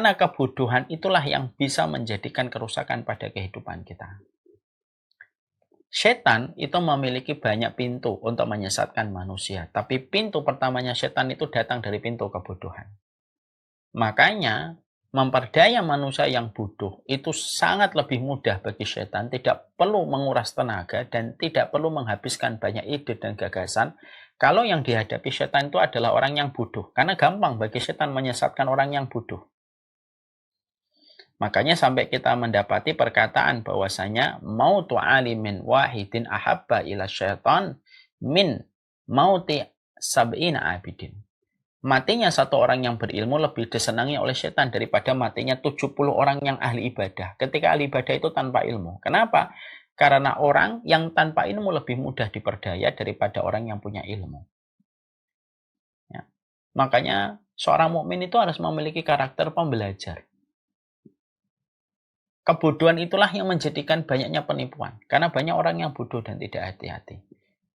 Karena kebodohan itulah yang bisa menjadikan kerusakan pada kehidupan kita. Setan itu memiliki banyak pintu untuk menyesatkan manusia. Tapi pintu pertamanya setan itu datang dari pintu kebodohan. Makanya memperdaya manusia yang bodoh itu sangat lebih mudah bagi setan. Tidak perlu menguras tenaga dan tidak perlu menghabiskan banyak ide dan gagasan. Kalau yang dihadapi setan itu adalah orang yang bodoh. Karena gampang bagi setan menyesatkan orang yang bodoh. Makanya sampai kita mendapati perkataan bahwasanya mautu alimin wahidin ahabba ila syaitan min mauti sab'ina abidin. Matinya satu orang yang berilmu lebih disenangi oleh setan daripada matinya 70 orang yang ahli ibadah. Ketika ahli ibadah itu tanpa ilmu. Kenapa? Karena orang yang tanpa ilmu lebih mudah diperdaya daripada orang yang punya ilmu. Ya. Makanya seorang mukmin itu harus memiliki karakter pembelajar. Kebodohan itulah yang menjadikan banyaknya penipuan. Karena banyak orang yang bodoh dan tidak hati-hati.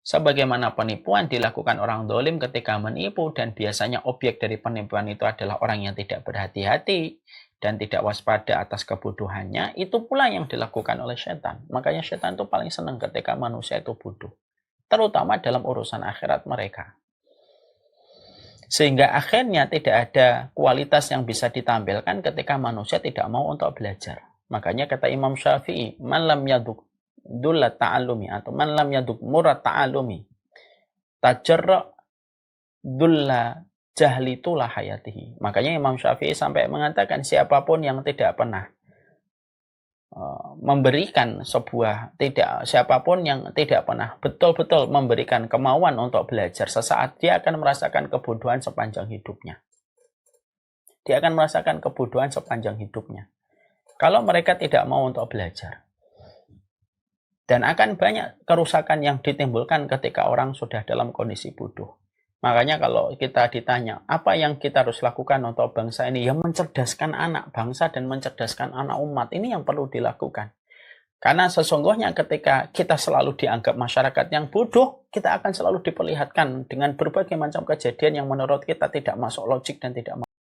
Sebagaimana penipuan dilakukan orang dolim ketika menipu dan biasanya objek dari penipuan itu adalah orang yang tidak berhati-hati dan tidak waspada atas kebodohannya, itu pula yang dilakukan oleh setan. Makanya setan itu paling senang ketika manusia itu bodoh. Terutama dalam urusan akhirat mereka. Sehingga akhirnya tidak ada kualitas yang bisa ditampilkan ketika manusia tidak mau untuk belajar. Makanya kata Imam Syafi'i, man lam yaduk dulla ta'alumi atau man lam yaduk murat ta'alumi tajarra dulla jahli tulah hayatihi. Makanya Imam Syafi'i sampai mengatakan siapapun yang tidak pernah memberikan siapapun yang tidak pernah betul-betul memberikan kemauan untuk belajar sesaat, dia akan merasakan kebodohan sepanjang hidupnya. Dia akan merasakan kebodohan sepanjang hidupnya. Kalau mereka tidak mau untuk belajar. Dan akan banyak kerusakan yang ditimbulkan ketika orang sudah dalam kondisi bodoh. Makanya kalau kita ditanya, apa yang kita harus lakukan untuk bangsa ini? Ya mencerdaskan anak bangsa dan mencerdaskan anak umat. Ini yang perlu dilakukan. Karena sesungguhnya ketika kita selalu dianggap masyarakat yang bodoh, kita akan selalu diperlihatkan dengan berbagai macam kejadian yang menurut kita tidak masuk logik dan tidak masuk